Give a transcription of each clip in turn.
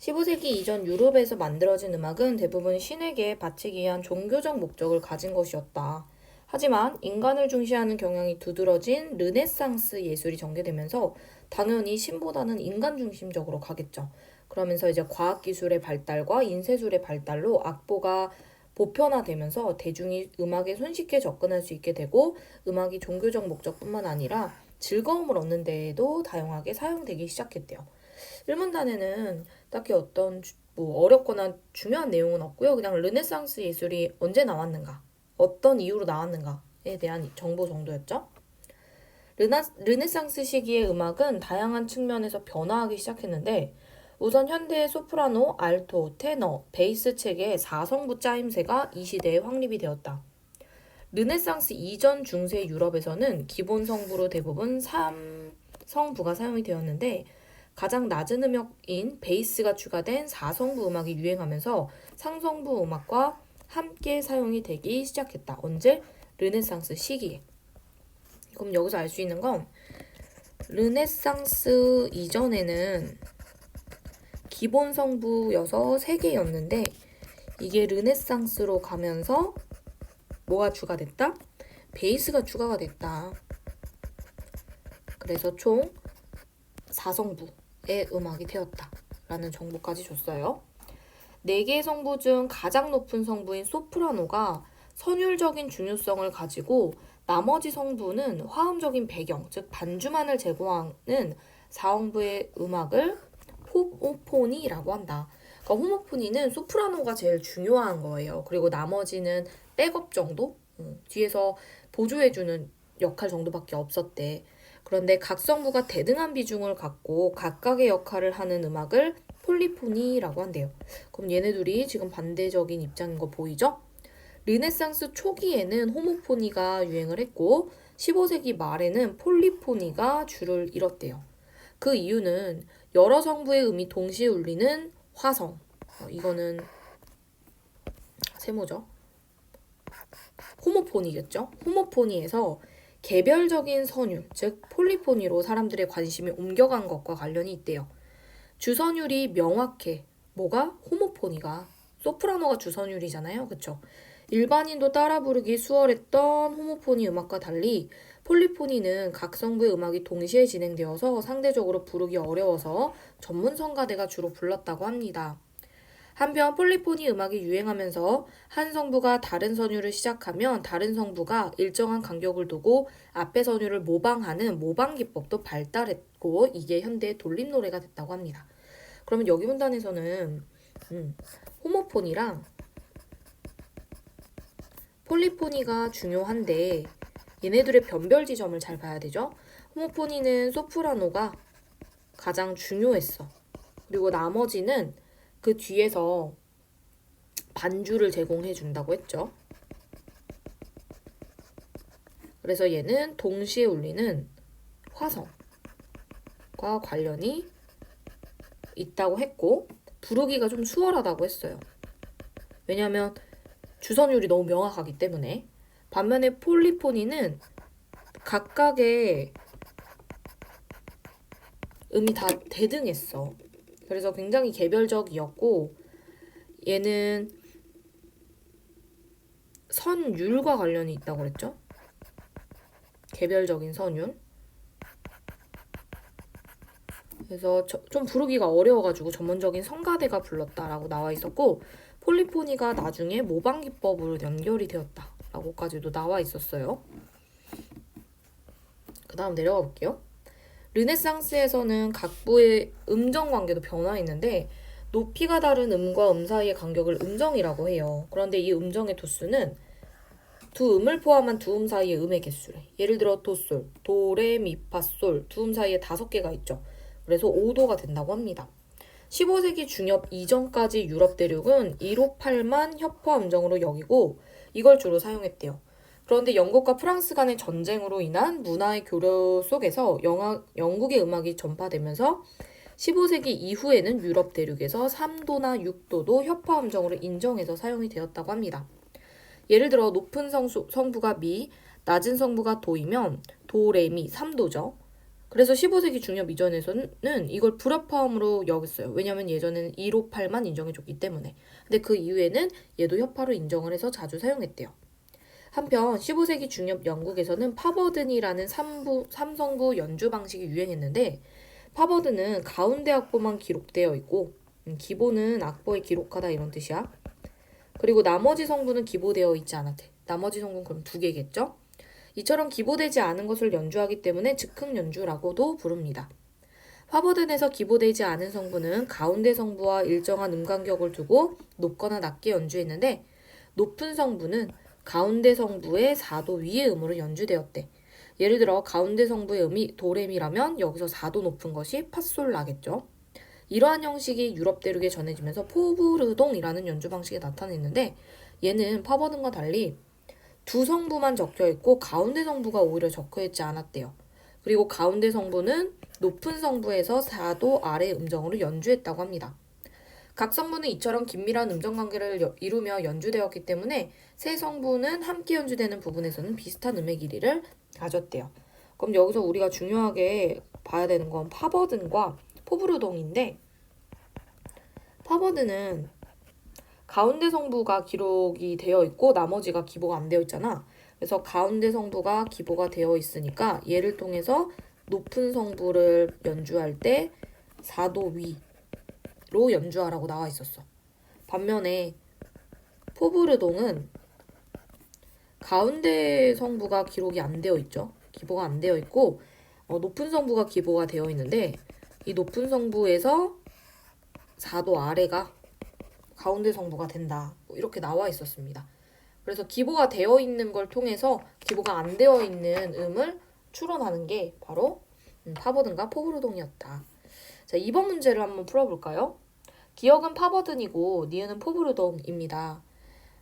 15세기 이전 유럽에서 만들어진 음악은 대부분 신에게 바치기 위한 종교적 목적을 가진 것이었다. 하지만 인간을 중시하는 경향이 두드러진 르네상스 예술이 전개되면서 당연히 신보다는 인간 중심적으로 가겠죠. 그러면서 이제 과학기술의 발달과 인쇄술의 발달로 악보가 보편화되면서 대중이 음악에 손쉽게 접근할 수 있게 되고 음악이 종교적 목적뿐만 아니라 즐거움을 얻는 데에도 다양하게 사용되기 시작했대요. 일문단에는 딱히 어떤 뭐 어렵거나 중요한 내용은 없고요. 그냥 르네상스 예술이 언제 나왔는가, 어떤 이유로 나왔는가에 대한 정보 정도였죠. 르네상스 시기의 음악은 다양한 측면에서 변화하기 시작했는데 우선 현대의 소프라노, 알토, 테너, 베이스 체계의 4성부 짜임새가 이 시대에 확립이 되었다. 르네상스 이전 중세 유럽에서는 기본 성부로 대부분 3성부가 사용이 되었는데 가장 낮은 음역인 베이스가 추가된 4성부 음악이 유행하면서 상성부 음악과 함께 사용이 되기 시작했다. 언제? 르네상스 시기에. 그럼 여기서 알 수 있는 건 르네상스 이전에는 기본 성부여서 3개였는데 이게 르네상스로 가면서 뭐가 추가됐다? 베이스가 추가가 됐다. 그래서 총 4성부의 음악이 되었다. 라는 정보까지 줬어요. 4개의 성부 중 가장 높은 성부인 소프라노가 선율적인 중요성을 가지고 나머지 성부는 화음적인 배경, 즉 반주만을 제공하는 4성부의 음악을 호모포니라고 한다. 그러니까 호모포니는 소프라노가 제일 중요한 거예요. 그리고 나머지는 백업 정도? 뒤에서 보조해주는 역할 정도밖에 없었대. 그런데 각 성부가 대등한 비중을 갖고 각각의 역할을 하는 음악을 폴리포니라고 한대요. 그럼 얘네 둘이 지금 반대적인 입장인 거 보이죠? 르네상스 초기에는 호모포니가 유행을 했고 15세기 말에는 폴리포니가 주를 이뤘대요. 그 이유는 여러 성부의 음이 동시에 울리는 화성. 이거는 세모죠. 호모포니겠죠? 호모포니에서 개별적인 선율, 즉 폴리포니로 사람들의 관심이 옮겨간 것과 관련이 있대요. 주선율이 명확해. 뭐가? 호모포니가. 소프라노가 주선율이잖아요. 그쵸? 일반인도 따라 부르기 수월했던 호모포니 음악과 달리 폴리포니는 각 성부의 음악이 동시에 진행되어서 상대적으로 부르기 어려워서 전문 성가대가 주로 불렀다고 합니다. 한편 폴리포니 음악이 유행하면서 한 성부가 다른 선율을 시작하면 다른 성부가 일정한 간격을 두고 앞의 선율을 모방하는 모방 기법도 발달했고 이게 현대의 돌림 노래가 됐다고 합니다. 그러면 여기 문단에서는 호모포니랑 폴리포니가 중요한데 얘네들의 변별 지점을 잘 봐야 되죠. 호모포니는 소프라노가 가장 중요했어. 그리고 나머지는 그 뒤에서 반주를 제공해 준다고 했죠. 그래서 얘는 동시에 울리는 화성과 관련이 있다고 했고 부르기가 좀 수월하다고 했어요. 왜냐하면 주선율이 너무 명확하기 때문에. 반면에 폴리포니는 각각의 음이 다 대등했어. 그래서 굉장히 개별적이었고 얘는 선율과 관련이 있다고 그랬죠. 개별적인 선율. 그래서 좀 부르기가 어려워가지고 전문적인 성가대가 불렀다라고 나와 있었고 폴리포니가 나중에 모방 기법으로 연결이 되었다라고까지도 나와 있었어요. 그 다음 내려가 볼게요. 르네상스에서는 각부의 음정 관계도 변화했는데 높이가 다른 음과 음 사이의 간격을 음정이라고 해요. 그런데 이 음정의 도수는 두 음을 포함한 두 음 사이의 음의 개수래. 예를 들어 도솔, 도레미파솔 두 음 사이에 5개가 있죠. 그래서 5도가 된다고 합니다. 15세기 중엽 이전까지 유럽 대륙은 158만 협화 음정으로 여기고 이걸 주로 사용했대요. 그런데 영국과 프랑스 간의 전쟁으로 인한 문화의 교류 속에서 영국의 음악이 전파되면서 15세기 이후에는 유럽 대륙에서 3도나 6도도 협화 음정으로 인정해서 사용이 되었다고 합니다. 예를 들어 높은 성부가 미, 낮은 성부가 도이면 도, 레, 미 3도죠. 그래서 15세기 중엽 이전에서는 이걸 불협화음으로 여겼어요. 왜냐면 예전에는 158만 인정해줬기 때문에. 근데 그 이후에는 얘도 협화로 인정을 해서 자주 사용했대요. 한편 15세기 중엽 영국에서는 파버든이라는 삼성부 연주 방식이 유행했는데, 파버든은 가운데 악보만 기록되어 있고 기보는 악보에 기록하다 이런 뜻이야. 그리고 나머지 성분은 기보되어 있지 않았대. 나머지 성분 그럼 두 개겠죠? 이처럼 기보되지 않은 것을 연주하기 때문에 즉흥 연주라고도 부릅니다. 파버든에서 기보되지 않은 성분은 가운데 성부와 일정한 음간격을 두고 높거나 낮게 연주했는데, 높은 성분은 가운데 성부의 4도 위의 음으로 연주되었대. 예를 들어 가운데 성부의 음이 도레미라면 여기서 4도 높은 것이 팟솔라겠죠. 이러한 형식이 유럽 대륙에 전해지면서 포브르동이라는 연주 방식이 나타냈는데, 얘는 파버든과 달리 두 성부만 적혀있고 가운데 성부가 오히려 적혀있지 않았대요. 그리고 가운데 성부는 높은 성부에서 4도 아래 음정으로 연주했다고 합니다. 각 성부는 이처럼 긴밀한 음정 관계를 이루며 연주되었기 때문에 세 성부는 함께 연주되는 부분에서는 비슷한 음의 길이를 가졌대요. 그럼 여기서 우리가 중요하게 봐야 되는 건 파버든과 포브르동인데, 파버든은 가운데 성부가 기록이 되어 있고 나머지가 기보가 안 되어 있잖아. 그래서 가운데 성부가 기보가 되어 있으니까 얘를 통해서 높은 성부를 연주할 때 4도 위로 연주하라고 나와 있었어. 반면에 포브르동은 가운데 성부가 기록이 안 되어 있죠. 기보가 안 되어 있고 높은 성부가 기보가 되어 있는데, 이 높은 성부에서 4도 아래가 가운데 성부가 된다. 이렇게 나와 있었습니다. 그래서 기보가 되어 있는 걸 통해서 기보가 안 되어 있는 음을 추론하는 게 바로 파버든과 포브르동이었다. 자, 2번 문제를 한번 풀어볼까요? 기역은 파버든이고 니은은 포브르동입니다.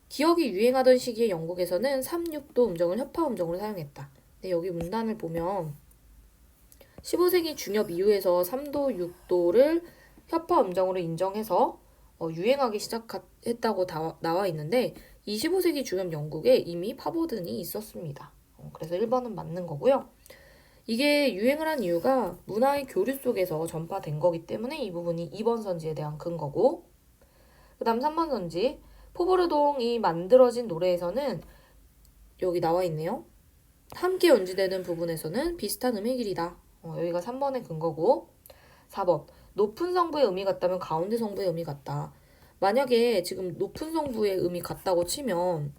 기역이 유행하던 시기에 영국에서는 3, 6도 음정을 협화 음정으로 사용했다. 근데 여기 문단을 보면 15세기 중엽 이후에서 3도, 6도를 협화 음정으로 인정해서 유행하기 시작했다고 나와 있는데, 25세기 중엽 영국에 이미 파버든이 있었습니다. 그래서 1번은 맞는 거고요. 이게 유행을 한 이유가 문화의 교류 속에서 전파된 거기 때문에 이 부분이 2번 선지에 대한 근거고, 그 다음 3번 선지, 포브르동이 만들어진 노래에서는 여기 나와 있네요. 함께 연주되는 부분에서는 비슷한 음의 길이다. 여기가 3번의 근거고, 4번, 높은 성부의 음이 같다면 가운데 성부의 음이 같다. 만약에 지금 높은 성부의 음이 같다고 치면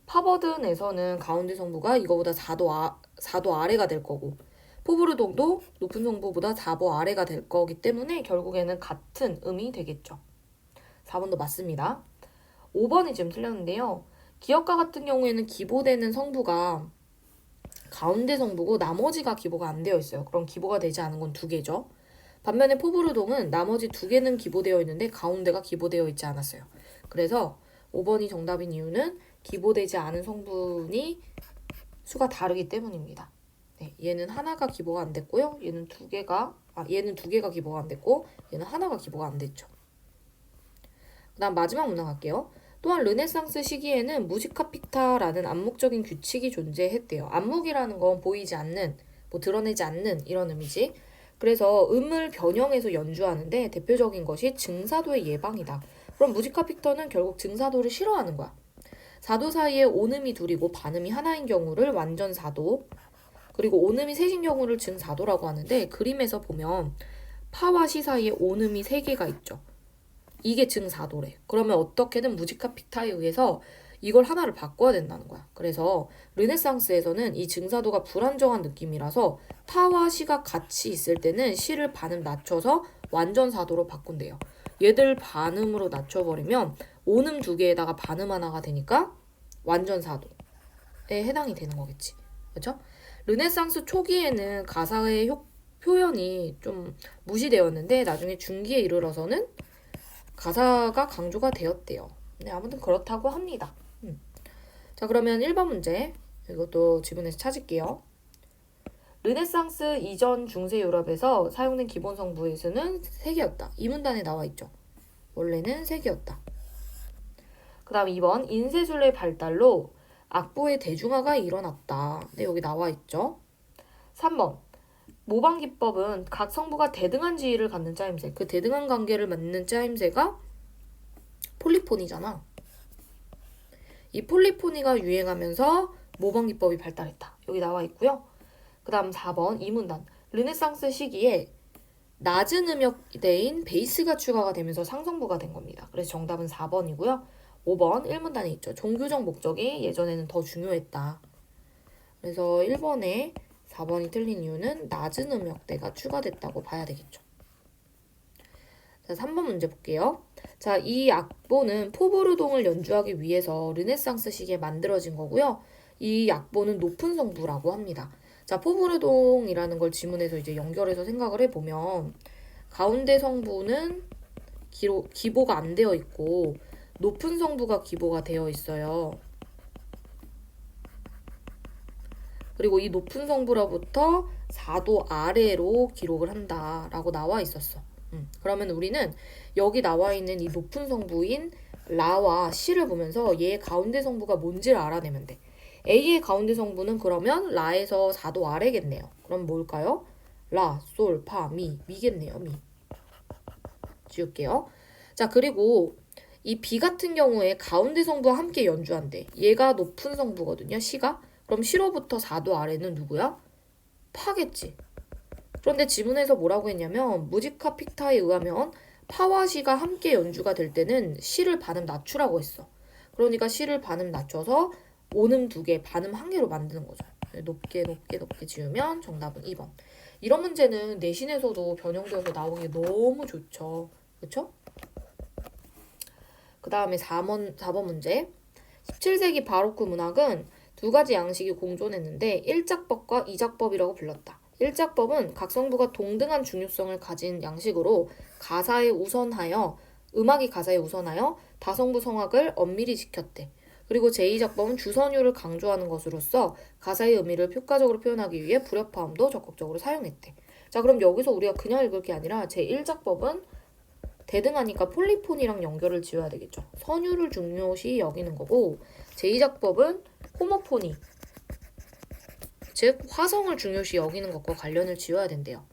파버든에서는 가운데 성부가 이거보다 4도 아래가 될 거고, 포브르동도 높은 성부보다 4도 아래가 될 거기 때문에 결국에는 같은 음이 되겠죠. 4번도 맞습니다. 5번이 지금 틀렸는데요. 기역과 같은 경우에는 기보되는 성부가 가운데 성부고 나머지가 기보가 안 되어 있어요. 그럼 기보가 되지 않은 건 두 개죠. 반면에 포브르동은 나머지 두 개는 기보되어 있는데 가운데가 기보되어 있지 않았어요. 그래서 5번이 정답인 이유는 기보되지 않은 성분이 수가 다르기 때문입니다. 네, 얘는 하나가 기보가 안 됐고요. 얘는 두 개가 기보가 안 됐고 얘는 하나가 기보가 안 됐죠. 그 다음 마지막 문항 갈게요. 또한 르네상스 시기에는 무지카 픽타라는 암묵적인 규칙이 존재했대요. 암묵이라는 건 보이지 않는, 드러내지 않는 이런 의미지. 그래서 음을 변형해서 연주하는데 대표적인 것이 증사도의 예방이다. 그럼 무지카 픽터는 결국 증사도를 싫어하는 거야. 4도 사이에 온음이 둘이고 반음이 하나인 경우를 완전 4도, 그리고 온음이 셋인 경우를 증4도라고 하는데, 그림에서 보면 파와 시 사이에 온음이 3개가 있죠. 이게 증4도래. 그러면 어떻게든 무지카 픽타에 의해서 이걸 하나를 바꿔야 된다는 거야. 그래서 르네상스에서는 이 증사도가 불안정한 느낌이라서 파와 시가 같이 있을 때는 시를 반음 낮춰서 완전 4도로 바꾼대요. 얘들 반음으로 낮춰버리면 온음 2개에다가 반음 하나가 되니까 완전 4도에 해당이 되는 거겠지. 그렇죠? 르네상스 초기에는 가사의 표현이 좀 무시되었는데 나중에 중기에 이르러서는 가사가 강조가 되었대요. 네, 아무튼 그렇다고 합니다. 자, 그러면 1번 문제. 이것도 지문에서 찾을게요. 르네상스 이전 중세 유럽에서 사용된 기본 성부의 수는 3개였다. 이 문단에 나와 있죠. 원래는 3개였다. 그 다음 2번. 인쇄술의 발달로 악보의 대중화가 일어났다. 네, 여기 나와 있죠. 3번. 모방 기법은 각 성부가 대등한 지위를 갖는 짜임새. 그 대등한 관계를 맞는 짜임새가 폴리포니잖아. 이 폴리포니가 유행하면서 모방 기법이 발달했다. 여기 나와 있고요. 그 다음 4번 이문단. 르네상스 시기에 낮은 음역대인 베이스가 추가가 되면서 상성부가 된 겁니다. 그래서 정답은 4번이고요. 5번 1문단에 있죠. 종교적 목적이 예전에는 더 중요했다. 그래서 1번에 4번이 틀린 이유는 낮은 음역대가 추가됐다고 봐야 되겠죠. 자, 3번 문제 볼게요. 자, 이 악보는 포브르동을 연주하기 위해서 르네상스 시기에 만들어진 거고요. 이 악보는 높은 성부라고 합니다. 자, 포브르동이라는 걸 지문에서 이제 연결해서 생각을 해보면 가운데 성부는 기보가 안 되어 있고 높은 성부가 기보가 되어 있어요. 그리고 이 높은 성부로부터 4도 아래로 기록을 한다라고 나와 있었어. 그러면 우리는 여기 나와 있는 이 높은 성부인 라와 시를 보면서 얘의 가운데 성부가 뭔지를 알아내면 돼. A의 가운데 성부는 그러면 라에서 4도 아래겠네요. 그럼 뭘까요? 라, 솔, 파, 미겠네요. 미. 지울게요. 자, 그리고 이 B 같은 경우에 가운데 성부와 함께 연주한대. 얘가 높은 성부거든요. 시가. 그럼 시로부터 4도 아래는 누구야? 파겠지. 그런데 지문에서 뭐라고 했냐면 무지카 픽타에 의하면 파와 시가 함께 연주가 될 때는 시를 반음 낮추라고 했어. 그러니까 시를 반음 낮춰서 온음 2개, 반음 1개로 만드는 거죠. 높게 지으면 정답은 2번. 이런 문제는 내신에서도 변형되어서 나오는 게 너무 좋죠. 그렇죠? 그 다음에 4번 문제. 17세기 바로크 문학은 두 가지 양식이 공존했는데 1작법과 2작법이라고 불렀다. 1작법은 각 성부가 동등한 중요성을 가진 양식으로 음악이 가사에 우선하여 다성부 성악을 엄밀히 지켰대. 그리고 제2작법은 주선율을 강조하는 것으로서 가사의 의미를 효과적으로 표현하기 위해 불협화음도 적극적으로 사용했대. 자, 그럼 여기서 우리가 그냥 읽을 게 아니라 제1작법은 대등하니까 폴리폰이랑 연결을 지어야 되겠죠. 선율을 중요시 여기는 거고 제2작법은 호모포니, 즉 화성을 중요시 여기는 것과 관련을 지어야 된대요.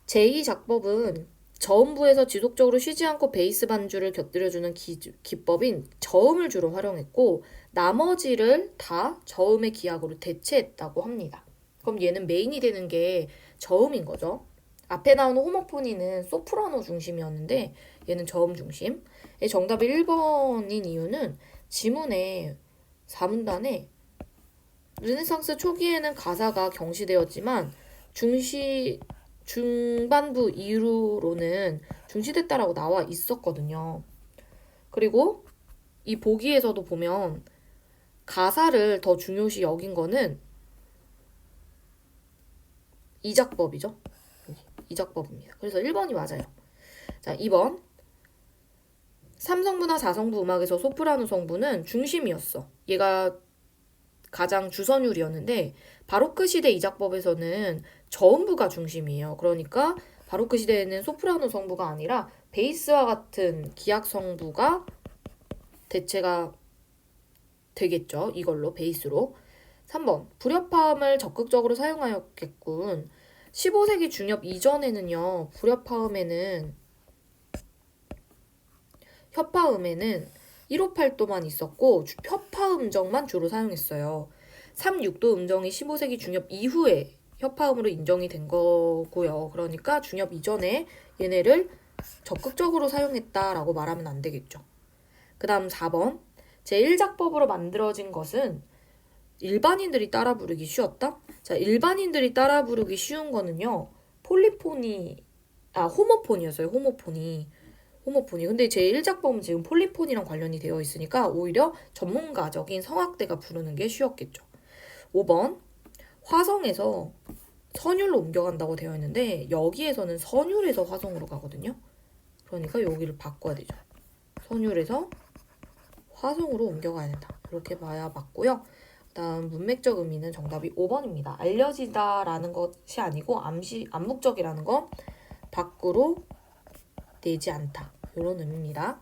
제2작법은 저음부에서 지속적으로 쉬지 않고 베이스 반주를 곁들여주는 기법인 저음을 주로 활용했고 나머지를 다 저음의 기악으로 대체했다고 합니다. 그럼 얘는 메인이 되는 게 저음인 거죠. 앞에 나오는 호모포니는 소프라노 중심이었는데 얘는 저음 중심. 정답이 1번인 이유는 지문에 4문단에 르네상스 초기에는 가사가 경시되었지만 중반부 이후로는 중시됐다라고 나와 있었거든요. 그리고 이 보기에서도 보면 가사를 더 중요시 여긴 거는 2작법이죠. 2작법입니다. 그래서 1번이 맞아요. 자, 2번. 3성부나 4성부 음악에서 소프라노 성부는 중심이었어. 얘가 가장 주선율이었는데 바로크 시대 2작법에서는 저음부가 중심이에요. 그러니까 바로크 시대에는 소프라노 성부가 아니라 베이스와 같은 기악 성부가 대체가 되겠죠. 이걸로 베이스로. 3번. 불협화음을 적극적으로 사용하였겠군. 15세기 중엽 이전에는요. 협파음에는 158도만 있었고 협파음정만 주로 사용했어요. 3,6도 음정이 15세기 중엽 이후에 협파음으로 인정이 된 거고요. 그러니까 중엽 이전에 얘네를 적극적으로 사용했다라고 말하면 안 되겠죠. 그 다음 4번. 제1작법으로 만들어진 것은 일반인들이 따라 부르기 쉬웠다? 자, 일반인들이 따라 부르기 쉬운 거는요. 호모폰이었어요. 호모폰이. 근데 제1작법은 지금 폴리폰이랑 관련이 되어 있으니까 오히려 전문가적인 성악대가 부르는 게 쉬웠겠죠. 5번. 화성에서 선율로 옮겨간다고 되어 있는데 여기에서는 선율에서 화성으로 가거든요. 그러니까 여기를 바꿔야 되죠. 선율에서 화성으로 옮겨가야 된다. 이렇게 봐야 맞고요. 다음 문맥적 의미는 정답이 5번입니다. 알려지다라는 것이 아니고 암묵적이라는 건 밖으로 내지 않다. 이런 의미입니다.